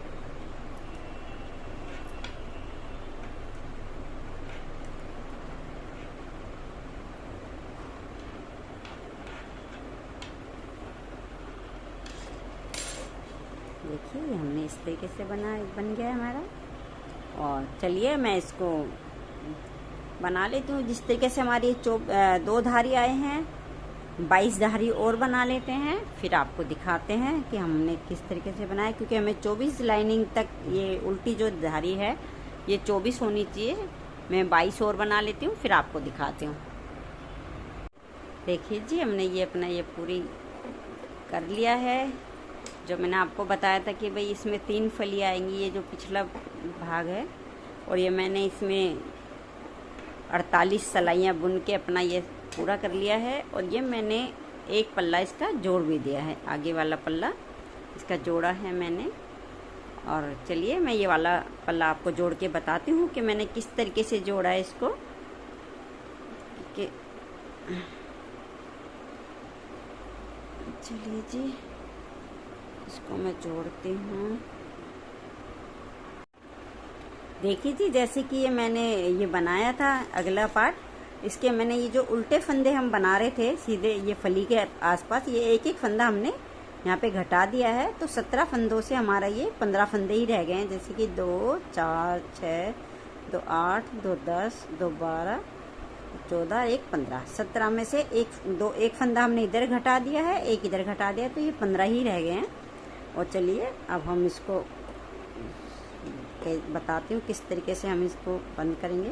Speaker 1: देखिए हमने इस तरीके से बन गया है हमारा। और चलिए मैं इसको बना लेती हूँ जिस तरीके से हमारी 2 धारी आए हैं, 22 धारी और बना लेते हैं, फिर आपको दिखाते हैं कि हमने किस तरीके से बनाया। क्योंकि हमें 24 लाइनिंग तक ये उल्टी जो धारी है ये 24 होनी चाहिए। मैं 22 और बना लेती हूँ, फिर आपको दिखाती हूँ। देखिए जी हमने ये अपना ये पूरी कर लिया है। जो मैंने आपको बताया था कि भाई इसमें 3 फली आएंगी, ये जो पिछला भाग है, और ये मैंने इसमें 48 सिलाइयाँ बुन के अपना ये पूरा कर लिया है। और ये मैंने एक पल्ला इसका जोड़ भी दिया है, आगे वाला पल्ला इसका जोड़ा है मैंने। और चलिए मैं ये वाला पल्ला आपको जोड़ के बताती हूँ कि मैंने किस तरीके से जोड़ा है इसको। कि चलिए जी इसको मैं जोड़ती हूँ। देखिए जी जैसे कि ये मैंने ये बनाया था अगला पार्ट, इसके मैंने ये जो उल्टे फंदे हम बना रहे थे सीधे ये फली के आसपास, ये एक एक फंदा हमने यहाँ पे घटा दिया है। तो 17 फंदों से हमारा ये 15 फंदे ही रह गए हैं। जैसे कि 2 4 6 2 8 2 10 2 12 14 1 15, 17 में से एक फंदा हमने इधर घटा दिया है, एक इधर घटा दिया, तो ये 15 ही रह गए हैं। और चलिए अब हम इसको बताती हूँ किस तरीके से हम इसको बंद करेंगे।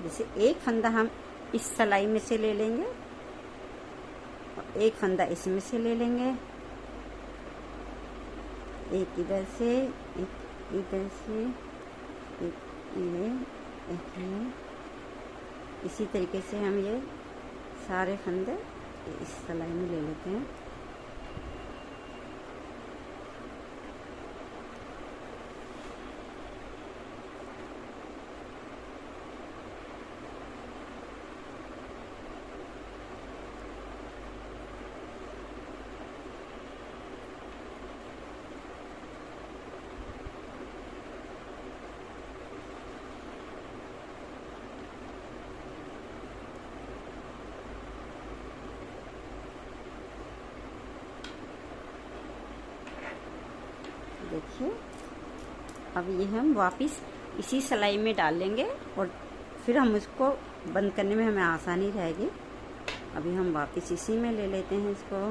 Speaker 1: जैसे एक फंदा हम इस सिलाई में से ले लेंगे और एक फंदा इसमें से ले लेंगे, एक इधर से, एक इधर से, एक ये, इसी तरीके से हम ये सारे फंदे इस सिलाई में ले लेते हैं। देखिए अब ये हम वापस इसी सिलाई में डालेंगे और फिर हम इसको बंद करने में हमें आसानी रहेगी। अभी हम वापस इसी में ले लेते हैं इसको।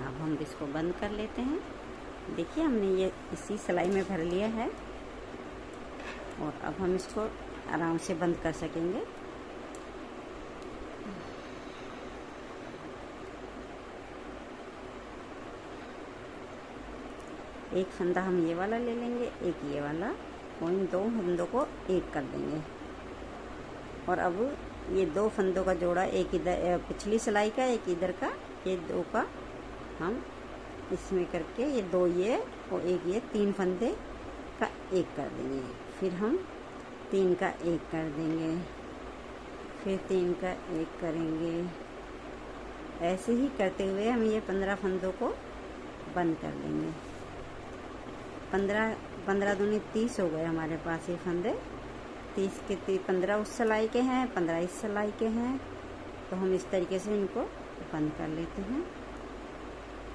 Speaker 1: अब हम इसको बंद कर लेते हैं। देखिए हमने ये इसी सिलाई में भर लिया है और अब हम इसको आराम से बंद कर सकेंगे। एक फंदा हम ये वाला ले लेंगे, एक ये वाला, और इन 2 फंदों को एक कर देंगे। और अब ये 2 फंदों का जोड़ा, एक इधर पिछली सिलाई का, एक इधर का, ये 2 का हम इसमें करके ये 2 ये और एक ये 3 फंदे का एक कर देंगे। फिर हम 3 का 1 कर देंगे, फिर 3 का 1 करेंगे। ऐसे ही करते हुए हम ये 15 फंदों को बंद कर देंगे। 15 दूनी 30 हो गए हमारे पास ये फंदे। 30 के 15 उस सिलाई के हैं, 15 इस सिलाई के हैं। तो हम इस तरीके से इनको बंद कर लेते हैं।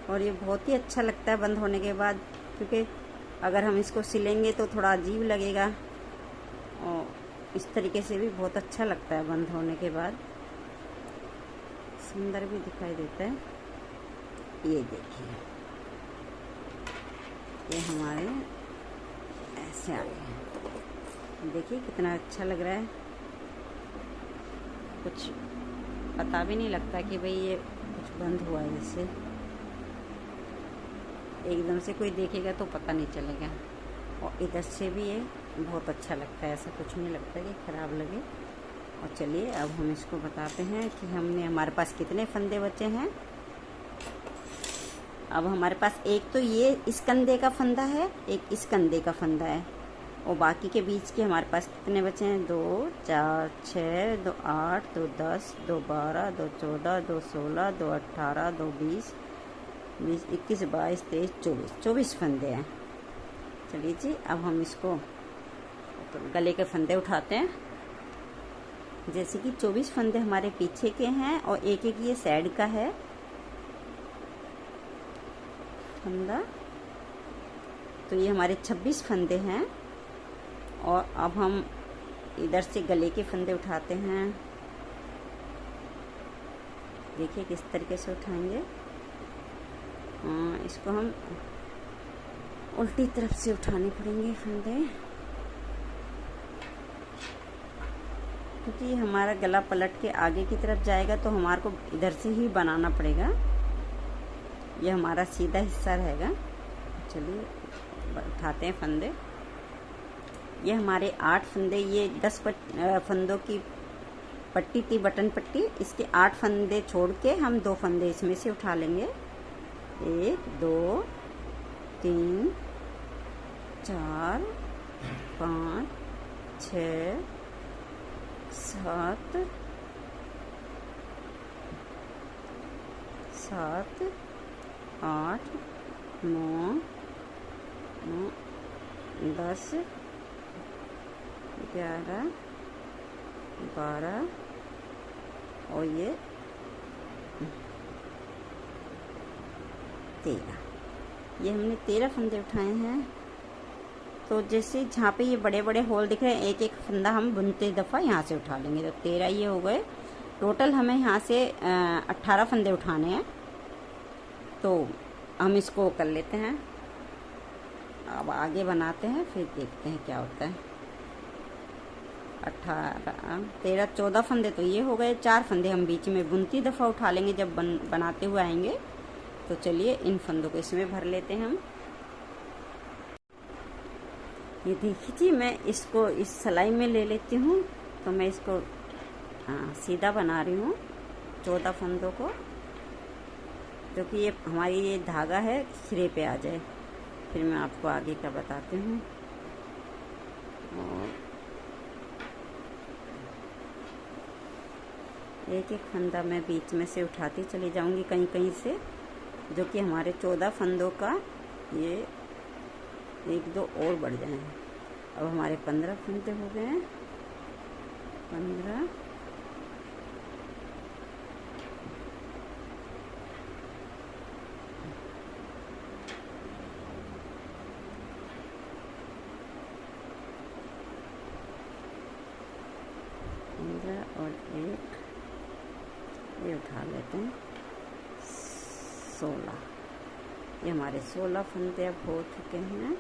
Speaker 1: और ये बहुत ही अच्छा लगता है बंद होने के बाद, क्योंकि अगर हम इसको सिलेंगे तो थोड़ा अजीब लगेगा, और इस तरीके से भी बहुत अच्छा लगता है बंद होने के बाद, सुंदर भी दिखाई देता है। ये देखिए, ये हमारे ऐसे आ गए हैं। देखिए कितना अच्छा लग रहा है। कुछ पता भी नहीं लगता कि भाई ये कुछ बंद हुआ है। जैसे एकदम से कोई देखेगा तो पता नहीं चलेगा। और इधर से भी ये बहुत अच्छा लगता है, ऐसा कुछ नहीं लगता कि ख़राब लगे। और चलिए अब हम इसको बताते हैं कि हमारे पास कितने फंदे बचे हैं। अब हमारे पास एक तो ये इस कंधे का फंदा है, एक इस कंधे का फंदा है, और बाकी के बीच के हमारे पास कितने बचे हैं? 2, 4, 6, 2, 8, 2, 10, 2, 12, 2, 14, 2, 16, 2, 18, 2, 20, 21, 22, 23, 24 फंदे हैं। चलिए जी, अब हम इसको तो गले के फंदे उठाते हैं। जैसे कि 24 फंदे हमारे पीछे के हैं और एक एक ये साइड का है फंदा, तो ये हमारे 26 फंदे हैं। और अब हम इधर से गले के फंदे उठाते हैं। देखिए किस तरीके से उठाएंगे। इसको हम उल्टी तरफ से उठाने पड़ेंगे फंदे, क्योंकि हमारा गला पलट के आगे की तरफ जाएगा तो हमारे को इधर से ही बनाना पड़ेगा। ये हमारा सीधा हिस्सा रहेगा। चलिए उठाते हैं फंदे। ये हमारे 8 फंदे, ये 10 फंदों की पट्टी थी, बटन पट्टी। इसके 8 फंदे छोड़ के हम 2 फंदे इसमें से उठा लेंगे। 1, 2, 3, 4, 5, 6, 7, 8, 9, 10, 11, 12 और ये 13। ये हमने 13 फंदे उठाए हैं। तो जैसे जहाँ पे ये बड़े बड़े होल दिख रहे हैं, एक एक फंदा हम बुनते दफ़ा यहाँ से उठा लेंगे। तो 13 ये हो गए। टोटल हमें यहाँ से 18 फंदे उठाने हैं। तो हम इसको कर लेते हैं। अब आगे बनाते हैं, फिर देखते हैं क्या होता है। 18, 13, 14 फंदे तो ये हो गए। 4 फंदे हम बीच में बुनती दफ़ा उठा लेंगे जब बनाते हुए आएंगे। तो चलिए इन फंदों को इसमें भर लेते हैं हम। ये देखिए, मैं इसको इस सिलाई में ले लेती हूँ। तो मैं इसको सीधा बना रही हूँ 14 फंदों को, क्योंकि ये हमारी ये धागा है सिरे पे आ जाए। फिर मैं आपको आगे का बताती हूँ। और एक एक फंदा मैं बीच में से उठाती चली जाऊंगी कहीं कहीं से, जो कि हमारे 14 फंदों का ये 1-2 और बढ़ जाएं। अब हमारे 15 फंदे हो गए हैं। 15, 15 और 1 ये उठा लेते हैं। 16, ये हमारे 16 फंदे अब हो चुके हैं।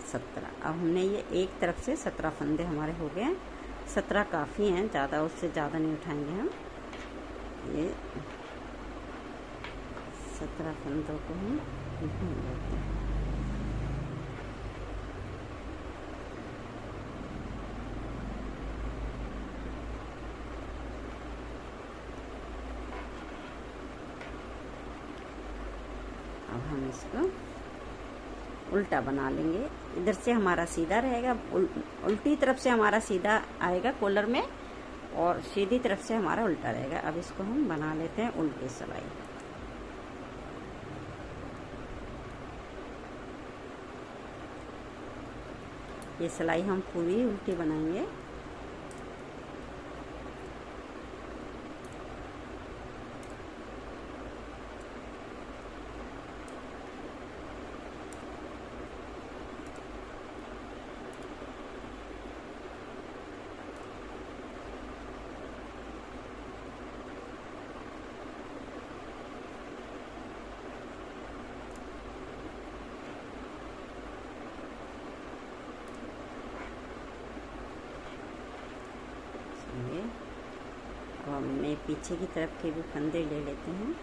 Speaker 1: 17। अब हमने ये एक तरफ से 17 फंदे हमारे हो गए। 17 काफ़ी हैं, ज़्यादा उससे ज़्यादा नहीं उठाएंगे हम। ये 17 फंदों को हम लेते हैं। अब हम इसको उल्टा बना लेंगे। इधर से हमारा सीधा रहेगा, उल्टी तरफ से हमारा सीधा आएगा कॉलर में और सीधी तरफ से हमारा उल्टा रहेगा। अब इसको हम बना लेते हैं उल्टी सिलाई। ये सिलाई हम पूरी उल्टी बनाएंगे। अब हमने पीछे की तरफ के भी फंदे ले लेते हैं।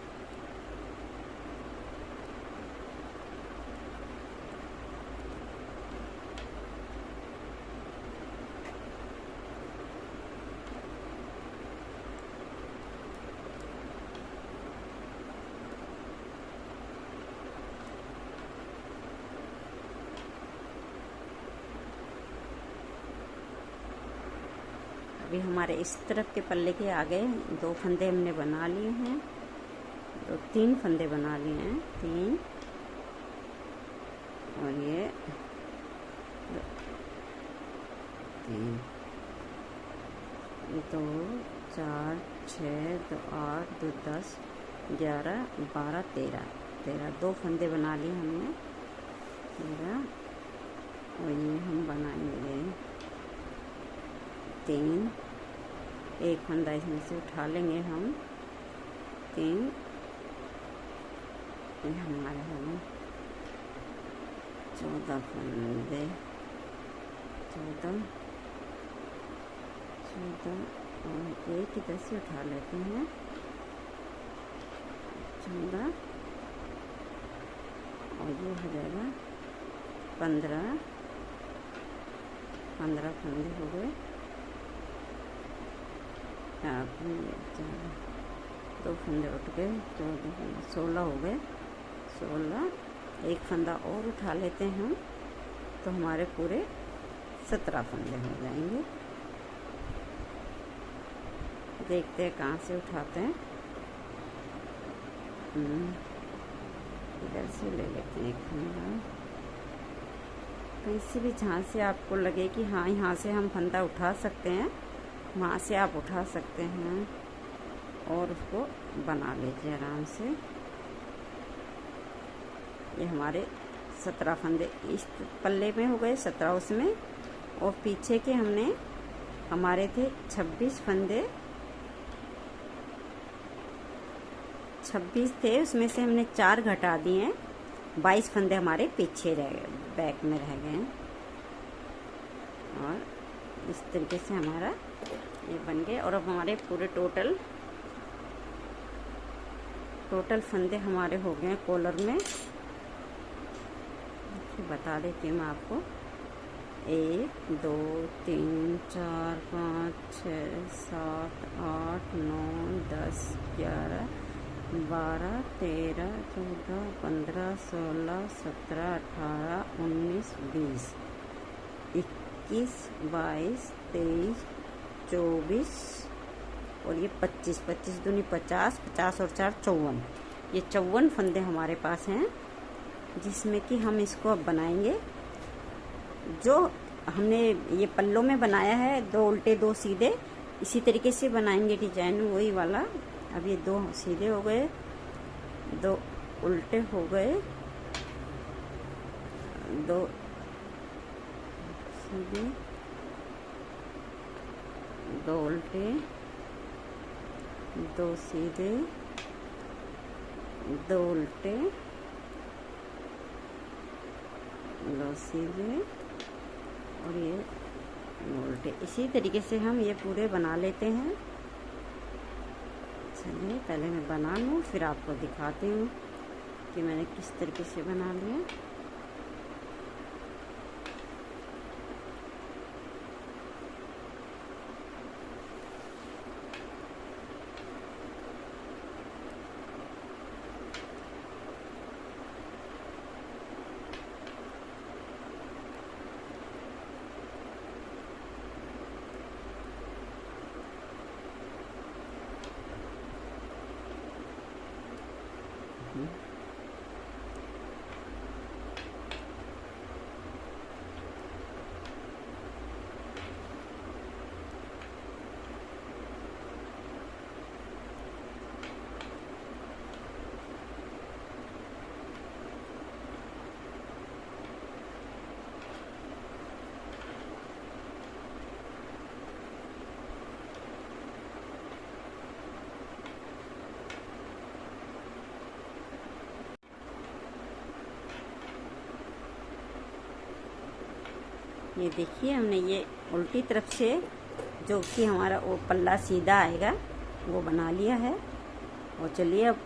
Speaker 1: अभी हमारे इस तरफ के पल्ले के आगे 2 फंदे हमने बना लिए हैं, 3 फंदे बना लिए हैं, 3 और ये 3, 2 4 6 2 8 2 10 11 12 13 2 फंदे बना लिए हमने 13। और ये हम बनाएंगे 3, एक फंदा इसमें से उठा लेंगे हम 3। ये हमारे होंगे 14 फंदे, 14 और एक इधर से उठा लेते हैं 14 और ये हो जाएगा 15 फंदे हो गए। 2 फंदे उठ गए, 16 हो गए। 16, एक फंदा और उठा लेते हैं हम तो हमारे पूरे 17 फंदे हो जाएंगे। देखते हैं कहाँ से उठाते हैं। इधर से ले लेते हैं एक फंदा, कहीं से भी जहाँ से आपको लगे कि हाँ यहाँ से हम फंदा उठा सकते हैं वहाँ से आप उठा सकते हैं और उसको बना लीजिए आराम से। ये हमारे 17 फंदे इस पल्ले में हो गए, 17 उसमें, और पीछे के हमने हमारे थे 26 फंदे, 26 थे, उसमें से हमने 4 घटा दिए हैं। 22 फंदे हमारे पीछे रह गए, बैक में रह गए हैं। और इस तरीके से हमारा ये बन गए। और अब हमारे पूरे टोटल फंदे हमारे हो गए हैं कॉलर में। बता देती हूँ मैं आपको, 1 2 3 4 5 6 7 8 9 10 11 12 13 14 15 16 17 18 19 20 21 22 23 24 और ये 25 दूनी 50 50 और 4 54। ये 54 फंदे हमारे पास हैं, जिसमें कि हम इसको अब बनाएंगे। जो हमने ये पल्लों में बनाया है, 2 उल्टे 2 सीधे, इसी तरीके से बनाएंगे डिजाइन वही वाला। अब ये 2 सीधे हो गए, 2 उल्टे हो गए, 2 सीधे, 2 उल्टे, 2 सीधे, 2 उल्टे, 2 सीधे, और ये उल्टे। इसी तरीके से हम ये पूरे बना लेते हैं। चलिए पहले मैं बना लूँ, फिर आपको दिखाती हूँ कि मैंने किस तरीके से बना लिया। ये देखिए हमने ये उल्टी तरफ से जो कि हमारा वो पल्ला सीधा आएगा वो बना लिया है। और चलिए अब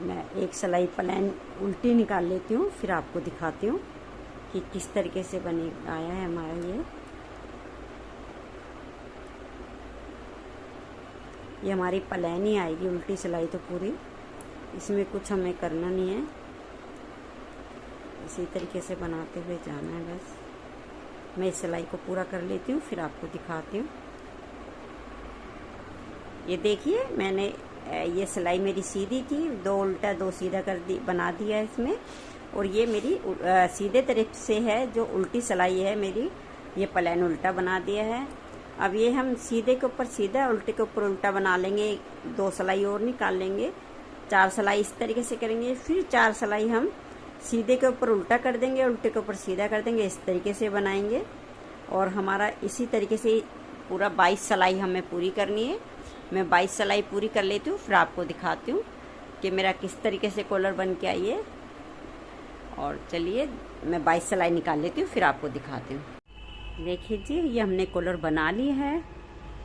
Speaker 1: मैं एक सिलाई प्लेन उल्टी निकाल लेती हूँ, फिर आपको दिखाती हूँ कि किस तरीके से बने आया है हमारा ये हमारी प्लेन ही आएगी उल्टी सिलाई तो पूरी, इसमें कुछ हमें करना नहीं है। इसी तरीके से बनाते हुए जाना है बस। मैं इस सिलाई को पूरा कर लेती हूँ, फिर आपको दिखाती हूँ। ये देखिए मैंने ये सिलाई मेरी सीधी थी, 2 उल्टा 2 सीधा कर दी, बना दिया इसमें। और ये मेरी सीधे तरफ से है जो उल्टी सिलाई है मेरी, ये प्लेन उल्टा बना दिया है। अब ये हम सीधे के ऊपर सीधा, उल्टे के ऊपर उल्टा बना लेंगे। 2 सिलाई और निकाल लेंगे, 4 सिलाई इस तरीके से करेंगे, फिर 4 सिलाई हम सीधे के ऊपर उल्टा कर देंगे, उल्टे के ऊपर सीधा कर देंगे। इस तरीके से बनाएंगे और हमारा इसी तरीके से पूरा 22 सिलाई हमें पूरी करनी है। मैं 22 सिलाई पूरी कर लेती हूँ, फिर आपको दिखाती हूँ कि मेरा किस तरीके से कॉलर बन के आई है। और चलिए मैं 22 सिलाई निकाल लेती हूँ, फिर आपको दिखाती हूँ। देखिए जी ये हमने कॉलर बना ली है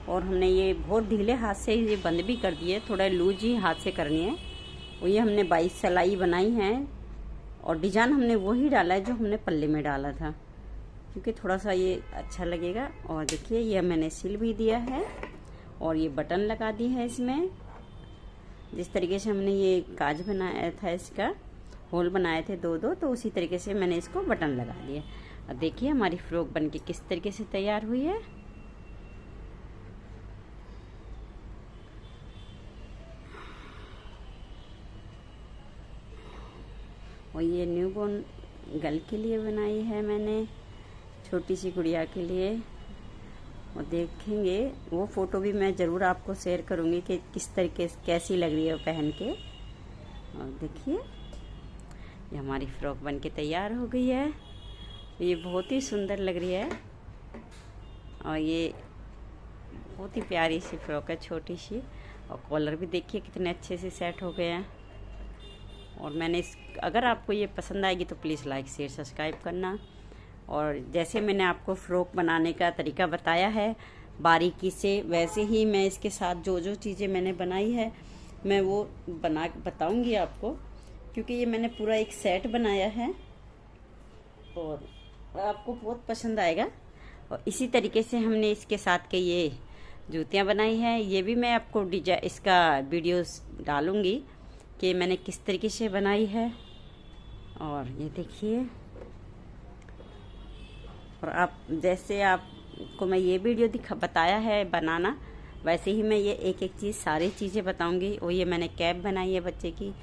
Speaker 1: और हमने ये बहुत ढीले हाथ से ये बंद भी कर दिए, थोड़ा लूज ही हाथ से करनी है। और ये हमने 22 सिलाई बनाई है और डिजाइन हमने वही डाला है जो हमने पल्ले में डाला था, क्योंकि थोड़ा सा ये अच्छा लगेगा। और देखिए ये मैंने सिल भी दिया है और ये बटन लगा दी है इसमें। जिस तरीके से हमने ये काज बनाया था, इसका होल बनाए थे 2-2, तो उसी तरीके से मैंने इसको बटन लगा दिया। और देखिए हमारी फ्रॉक बनके किस तरीके से तैयार हुई है। और ये न्यूबॉर्न गर्ल के लिए बनाई है मैंने, छोटी सी गुड़िया के लिए। और देखेंगे वो फ़ोटो भी मैं ज़रूर आपको शेयर करूँगी कि किस तरीके से कैसी लग रही है वो पहन के। और देखिए ये हमारी फ्रॉक बन के तैयार हो गई है। ये बहुत ही सुंदर लग रही है और ये बहुत ही प्यारी सी फ्रॉक है, छोटी सी। और कॉलर भी देखिए कितने अच्छे से सेट हो गए हैं। और मैंने अगर आपको ये पसंद आएगी तो प्लीज़ लाइक शेयर सब्सक्राइब करना। और जैसे मैंने आपको फ़्रॉक बनाने का तरीका बताया है बारीकी से, वैसे ही मैं इसके साथ जो जो चीज़ें मैंने बनाई है मैं वो बना बताऊंगी आपको, क्योंकि ये मैंने पूरा एक सेट बनाया है और आपको बहुत पसंद आएगा। और इसी तरीके से हमने इसके साथ के ये जूतियाँ बनाई हैं, ये भी मैं आपको इसका वीडियोस डालूंगी कि मैंने किस तरीके से बनाई है। और ये देखिए, और आप जैसे आपको मैं ये वीडियो बताया है बनाना, वैसे ही मैं ये एक एक चीज़ सारी चीज़ें बताऊंगी। और ये मैंने कैप बनाई है बच्चे की,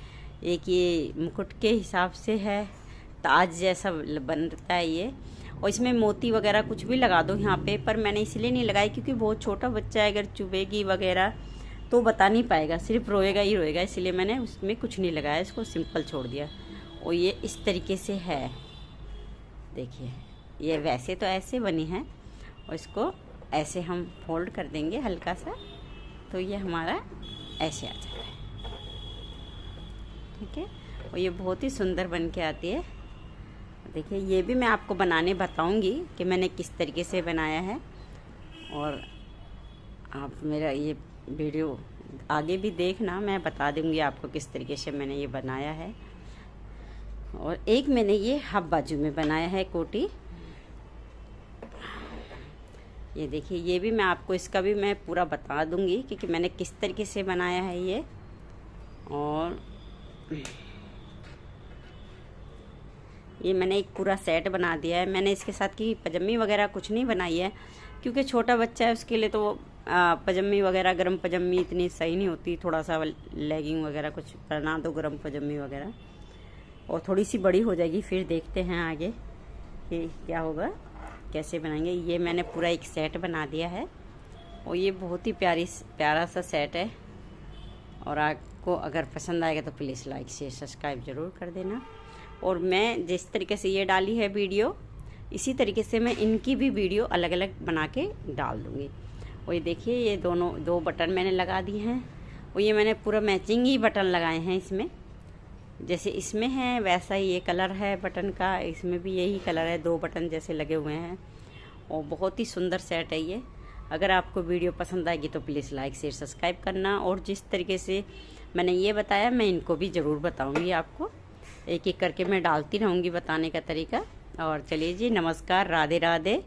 Speaker 1: एक ये मुकुट के हिसाब से है, ताज जैसा बनता है ये। और इसमें मोती वगैरह कुछ भी लगा दो यहाँ पे, पर मैंने इसलिए नहीं लगाई क्योंकि बहुत छोटा बच्चा है, अगर चुभेगी वगैरह तो बता नहीं पाएगा, सिर्फ रोएगा ही रोएगा, इसलिए मैंने उसमें कुछ नहीं लगाया, इसको सिंपल छोड़ दिया। और ये इस तरीके से है, देखिए ये वैसे तो ऐसे बनी है और इसको ऐसे हम फोल्ड कर देंगे हल्का सा, तो ये हमारा ऐसे आ जाता है, ठीक है। और ये बहुत ही सुंदर बन के आती है। देखिए ये भी मैं आपको बनाने बताऊंगी कि मैंने किस तरीके से बनाया है, और आप मेरा ये वीडियो आगे भी देखना, मैं बता दूंगी आपको किस तरीके से मैंने ये बनाया है। और एक मैंने ये हाफ बाजू में बनाया है कोटी। ये देखिए ये भी मैं आपको इसका भी मैं पूरा बता दूंगी कि मैंने किस तरीके से बनाया है ये। और ये मैंने एक पूरा सेट बना दिया है। मैंने इसके साथ की पजामी वगैरह कुछ नहीं बनाई है, क्योंकि छोटा बच्चा है उसके लिए तो पजामी वगैरह गर्म पजामी इतनी सही नहीं होती। थोड़ा सा लेगिंग वगैरह कुछ बना दो गर्म पजामी वगैरह, और थोड़ी सी बड़ी हो जाएगी फिर देखते हैं आगे कि क्या होगा, कैसे बनाएंगे। ये मैंने पूरा एक सेट बना दिया है, और ये बहुत ही प्यारा सा सेट है। और आपको अगर पसंद आएगा तो प्लीज़ लाइक शेयर सब्सक्राइब ज़रूर कर देना। और मैं जिस तरीके से ये डाली है वीडियो, इसी तरीके से मैं इनकी भी वीडियो अलग अलग बना के डाल दूँगी। और ये देखिए ये दो बटन मैंने लगा दिए हैं, और ये मैंने पूरा मैचिंग ही बटन लगाए हैं इसमें। जैसे इसमें है वैसा ही ये कलर है बटन का, इसमें भी यही कलर है, 2 बटन जैसे लगे हुए हैं। और बहुत ही सुंदर सेट है ये। अगर आपको वीडियो पसंद आएगी तो प्लीज़ लाइक शेयर सब्सक्राइब करना। और जिस तरीके से मैंने ये बताया मैं इनको भी ज़रूर बताऊंगी आपको, एक एक करके मैं डालती रहूँगी बताने का तरीका। और चलिए जी, नमस्कार, राधे राधे।